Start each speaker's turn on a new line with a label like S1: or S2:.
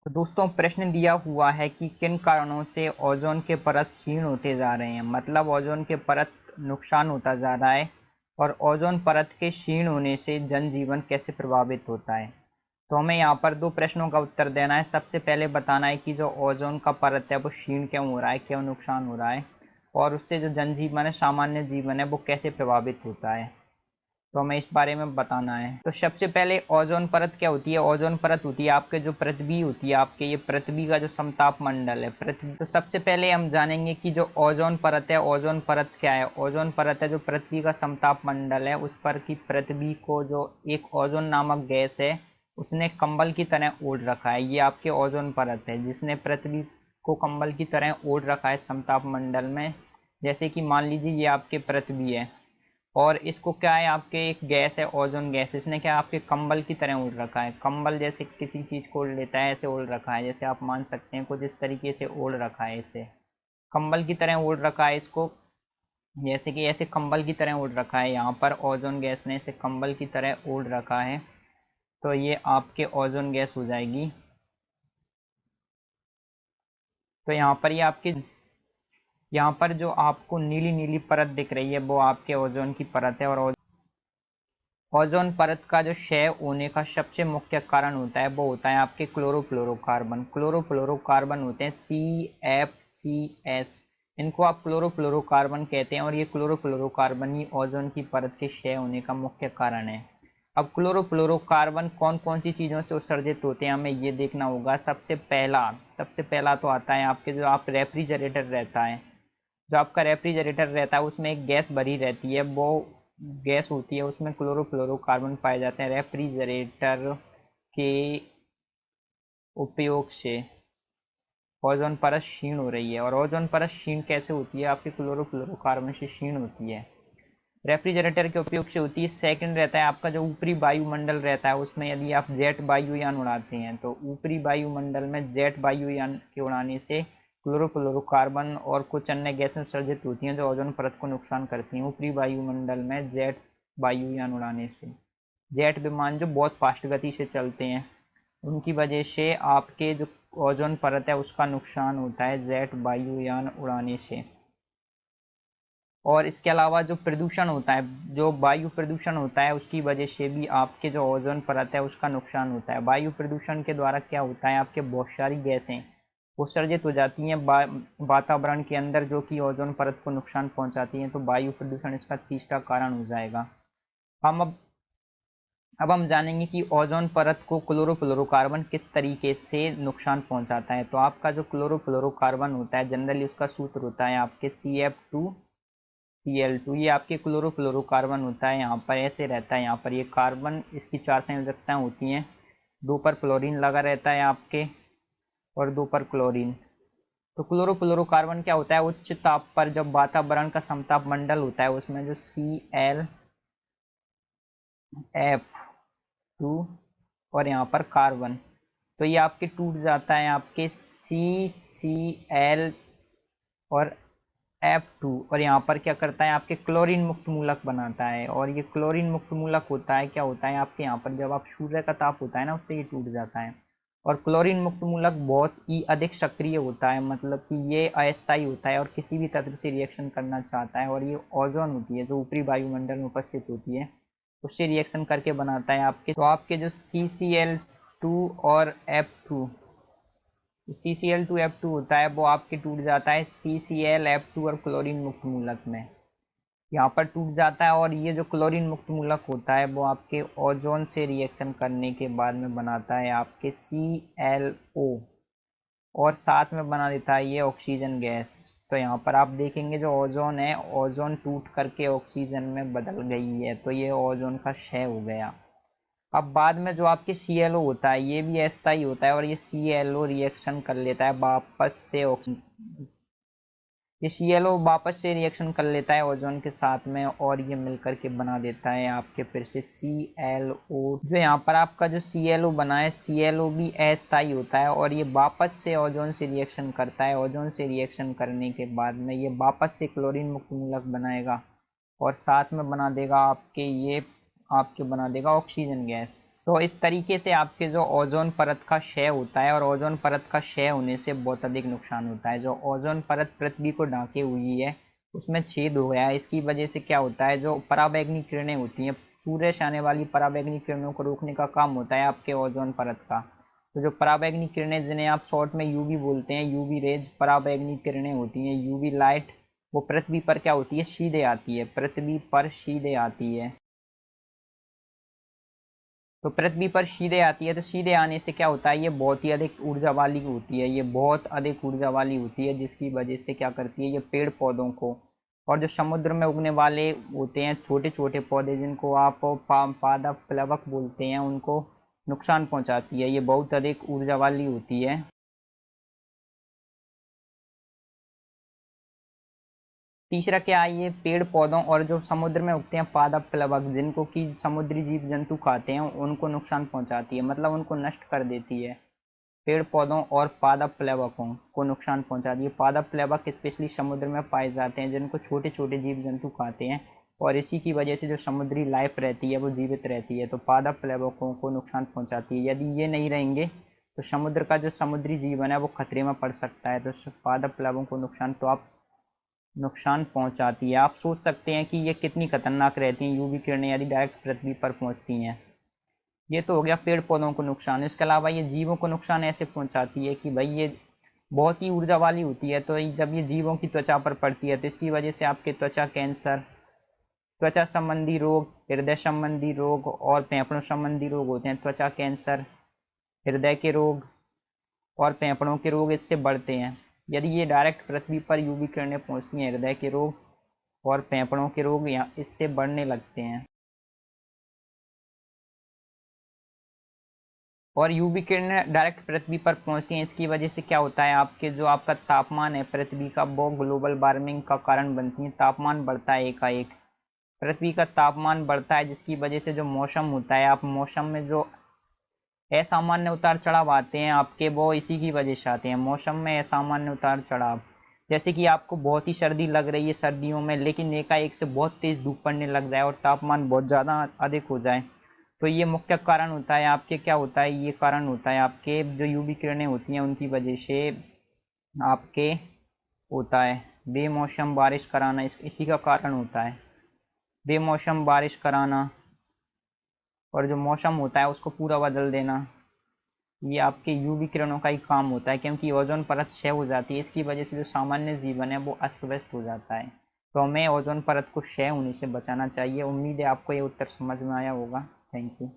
S1: तो दोस्तों प्रश्न दिया हुआ है कि किन कारणों से ओजोन के परत क्षीण होते जा रहे हैं। मतलब ओजोन के परत नुकसान होता जा रहा है और ओजोन परत के क्षीण होने से जनजीवन कैसे प्रभावित होता है। तो हमें यहाँ पर दो प्रश्नों का उत्तर देना है। सबसे पहले बताना है कि जो ओजोन का परत है वो क्षीण क्यों हो रहा है, क्यों नुकसान हो रहा है, और उससे जो जनजीवन है, सामान्य जीवन है, वो कैसे प्रभावित होता है। तो हमें इस बारे में बताना है। तो सबसे पहले ओजोन परत क्या होती है। ओजोन परत होती है आपके जो पृथ्वी होती है, आपके ये पृथ्वी का जो समताप मंडल है पृथ्वी। तो सबसे पहले हम जानेंगे कि जो ओजोन परत है, ओजोन परत क्या है। ओजोन परत है जो पृथ्वी का समताप मंडल है उस पर की पृथ्वी को जो एक ओजोन नामक गैस है उसने कंबल की तरह ओढ़ रखा है। ये आपके ओजोन परत है जिसने पृथ्वी को कंबल की तरह ओढ़ रखा है समताप मंडल में। जैसे कि मान लीजिए ये आपके पृथ्वी है और इसको क्या है, आपके एक गैस है ओजोन गैस, इसने क्या आपके कंबल की तरह ओढ़ रखा है। कंबल जैसे किसी चीज़ को ओढ़ लेता है ऐसे ओढ़ रखा है। जैसे आप मान सकते हैं कुछ इस तरीके से ओढ़ रखा है, इसे कंबल की तरह ओढ़ रखा है इसको। जैसे कि ऐसे कंबल की तरह ओढ़ रखा है, यहाँ पर ओजोन गैस ने इसे कंबल की तरह ओढ़ रखा है। तो ये आपके ओजोन गैस हो जाएगी। तो यहाँ पर ये आपकी, यहाँ पर जो आपको नीली नीली परत दिख रही है वो आपके ओजोन की परत है। और ओजोन परत का जो क्षय होने का सबसे मुख्य कारण होता है वो होता है आपके क्लोरोफ्लोरोकार्बन। क्लोरोफ्लोरोकार्बन होते हैं CFCs, इनको आप क्लोरोफ्लोरोकार्बन कहते हैं। और ये क्लोरोफ्लोरोकार्बन ही ओजोन की परत के क्षय होने का मुख्य कारण है। अब क्लोरोफ्लोरोकार्बन कौन कौन सी चीज़ों से उत्सर्जित होते हैं हमें ये देखना होगा। सबसे पहला तो आता है आपके जो आप रेफ्रिजरेटर रहता है, जो आपका रेफ्रिजरेटर रहता है उसमें एक गैस भरी रहती है, वो गैस होती है उसमें क्लोरोफ्लोरोकार्बन पाए जाते हैं। रेफ्रिजरेटर के उपयोग से ओजोन परत क्षीण हो रही है। और ओजोन परत क्षीण कैसे होती है, आपके क्लोरोफ्लोरोकार्बन से क्षीण होती है, रेफ्रिजरेटर के उपयोग से होती है। सेकंड रहता है आपका जो ऊपरी वायुमंडल रहता है, उसमें यदि आप जेट वायुयान उड़ाते हैं तो ऊपरी वायुमंडल में जेट वायुयान के उड़ाने से क्लोरोफ्लोरोकार्बन और कुछ अन्य गैसें उत्सर्जित होती हैं जो ओजोन परत को नुकसान करती हैं ऊपरी वायुमंडल में जेट वायुयान उड़ाने से। जेट विमान जो बहुत फास्ट गति से चलते हैं उनकी वजह से आपके जो ओजोन परत है उसका नुकसान होता है जेट वायुयान उड़ाने से। और इसके अलावा जो प्रदूषण होता है, जो वायु प्रदूषण होता है, उसकी वजह से भी आपके जो ओजोन परत है उसका नुकसान होता है। वायु प्रदूषण के द्वारा क्या होता है, आपके बहुत सारी गैसें उत्सर्जित हो जाती हैं वातावरण के अंदर जो कि ओजोन परत को नुकसान पहुंचाती हैं। तो वायु प्रदूषण इसका तीसरा कारण हो जाएगा। हम अब हम जानेंगे कि ओजोन परत को क्लोरोफ्लोरोकार्बन किस तरीके से नुकसान पहुंचाता है। तो आपका जो क्लोरोफ्लोरोकार्बन होता है जनरली उसका सूत्र होता है आपके CF2Cl2। ये आपके क्लोरोफ्लोरोकार्बन होता है, यहाँ पर ऐसे रहता है। यहाँ पर ये कार्बन, इसकी 4 संयोजकताएं होती हैं, 2 पर क्लोरीन लगा रहता है आपके और 2 पर क्लोरीन। तो क्लोरोफ्लोरोकार्बन क्या होता है, उच्च ताप पर जब वातावरण का समताप मंडल होता है उसमें जो ClF2 और यहाँ पर कार्बन, तो ये आपके टूट जाता है आपके CCl और F2, और यहाँ पर क्या करता है आपके क्लोरीन मुक्त मूलक बनाता है। और ये क्लोरीन मुक्त मूलक होता है, क्या होता है आपके यहाँ पर जब आप सूर्य का ताप होता है ना उससे ये टूट जाता है। और क्लोरीन मुक्त मूलक बहुत ही अधिक सक्रिय होता है, मतलब कि ये अस्थायी होता है और किसी भी तत्व से रिएक्शन करना चाहता है। और ये ओजोन होती है जो ऊपरी वायुमंडल में उपस्थित होती है उससे रिएक्शन करके बनाता है आपके। तो आपके जो CCl2 और F2, CCl2F2 होता है वो आपके टूट जाता है CClF2 और क्लोरीन मुक्त मूलक में, यहाँ पर टूट जाता है। और ये जो क्लोरीन मुक्त मूलक होता है वो आपके ओजोन से रिएक्शन करने के बाद में बनाता है आपके ClO, और साथ में बना देता है ये ऑक्सीजन गैस। तो यहाँ पर आप देखेंगे जो ओजोन है, ओजोन टूट करके ऑक्सीजन में बदल गई है, तो ये ओजोन का क्षय हो गया। अब बाद में जो आपके ClO होता है ये भी अस्थायी होता है और ये ClO रिएक्शन कर लेता है वापस से ये ClO वापस से रिएक्शन कर लेता है ओजोन के साथ में, और ये मिलकर के बना देता है आपके फिर से ClO। जो यहाँ पर आपका जो ClO बना है, ClO भी अस्थायी होता है और ये वापस से ओजोन से रिएक्शन करता है। ओजोन से रिएक्शन करने के बाद में ये वापस से क्लोरीन मुक्त मूलक बनाएगा और साथ में बना देगा आपके ये आपके बना देगा ऑक्सीजन गैस। तो इस तरीके से आपके जो ओजोन परत का क्षय होता है, और ओजोन परत का क्षय होने से बहुत अधिक नुकसान होता है। जो ओजोन परत पृथ्वी को ढांके हुई है उसमें छेद हो गया है। इसकी वजह से क्या होता है, जो पराबैंगनी किरणें होती हैं, सूर्य से आने वाली पराबैंगनी किरणों को रोकने का काम होता है आपके ओजोन परत का। तो जो पराबैंगनी किरणें, जिन्हें आप शॉर्ट में यूवी बोलते हैं, यूवी रेज पराबैंगनी किरणें होती हैं, यूवी लाइट, वो पृथ्वी पर क्या होती है, सीधे आती है, पृथ्वी पर सीधे आती है। तो पृथ्वी पर सीधे आती है, तो सीधे आने से क्या होता है, ये बहुत ही अधिक ऊर्जा वाली होती है, ये बहुत अधिक ऊर्जा वाली होती है, जिसकी वजह से क्या करती है, ये पेड़ पौधों को, और जो समुद्र में उगने वाले होते हैं छोटे छोटे पौधे, जिनको आप पादप प्लवक बोलते हैं, उनको नुकसान पहुंचाती है। ये बहुत अधिक ऊर्जा वाली होती है। तीसरा क्या है, ये पेड़ पौधों और जो समुद्र में उगते हैं पादप प्लवक, जिनको कि समुद्री जीव जंतु खाते हैं, उनको नुकसान पहुंचाती है, मतलब उनको नष्ट कर देती है। पेड़ पौधों और पादप प्लवकों को नुकसान पहुंचाती है। पादप प्लवक स्पेशली समुद्र में पाए जाते हैं, जिनको छोटे छोटे जीव जंतु खाते हैं, और इसी की वजह से जो समुद्री लाइफ रहती है वो जीवित रहती है। तो पादप प्लवकों को नुकसान पहुंचाती है। यदि ये नहीं रहेंगे तो समुद्र का जो समुद्री जीवन है वो खतरे में पड़ सकता है। तो पादप प्लवकों को नुकसान पहुंचाती है। आप सोच सकते हैं कि ये कितनी खतरनाक रहती हैं यूवी किरणें यदि डायरेक्ट पृथ्वी पर पहुंचती हैं। ये तो हो गया पेड़ पौधों को नुकसान। इसके अलावा ये जीवों को नुकसान ऐसे पहुंचाती है कि भाई ये बहुत ही ऊर्जा वाली होती है, तो जब ये जीवों की त्वचा पर पड़ती है तो इसकी वजह से आपके त्वचा कैंसर, त्वचा संबंधी रोग, हृदय संबंधी रोग और फेफड़ों संबंधी रोग होते हैं। त्वचा कैंसर, हृदय के रोग और फेफड़ों के रोग इससे बढ़ते हैं यदि ये डायरेक्ट पृथ्वी पर यूवी किरणें पहुंचती हैं। हृदय के रोग और फेफड़ों के रोग यहाँ इससे बढ़ने लगते हैं। और यूवी किरणें डायरेक्ट पृथ्वी पर पहुंचती हैं, इसकी वजह से क्या होता है, आपके जो आपका तापमान है पृथ्वी का, वो ग्लोबल वार्मिंग का कारण बनती है। तापमान बढ़ता है एकाएक, पृथ्वी का तापमान बढ़ता है, जिसकी वजह से जो मौसम होता है, आप मौसम में जो असामान्य उतार चढ़ाव आते हैं आपके, वो इसी की वजह से आते हैं। मौसम में असामान्य उतार चढ़ाव, जैसे कि आपको बहुत ही सर्दी लग रही है सर्दियों में, लेकिन एकाएक से बहुत तेज धूप पड़ने लग जाए और तापमान बहुत ज़्यादा अधिक हो जाए, तो ये मुख्य कारण होता है आपके, क्या होता है, ये कारण होता है आपके जो यूवी किरणें होती हैं उनकी वजह से आपके होता है बेमौसम बारिश कराना, इसी का कारण होता है बेमौसम बारिश कराना, और जो मौसम होता है उसको पूरा बदल देना। ये आपके यूवी किरणों का ही काम होता है, क्योंकि ओजोन परत क्षय हो जाती है, इसकी वजह से जो सामान्य जीवन है वो अस्त व्यस्त हो जाता है। तो हमें ओजोन परत को क्षय होने से बचाना चाहिए। उम्मीद है आपको ये उत्तर समझ में आया होगा। Thank you.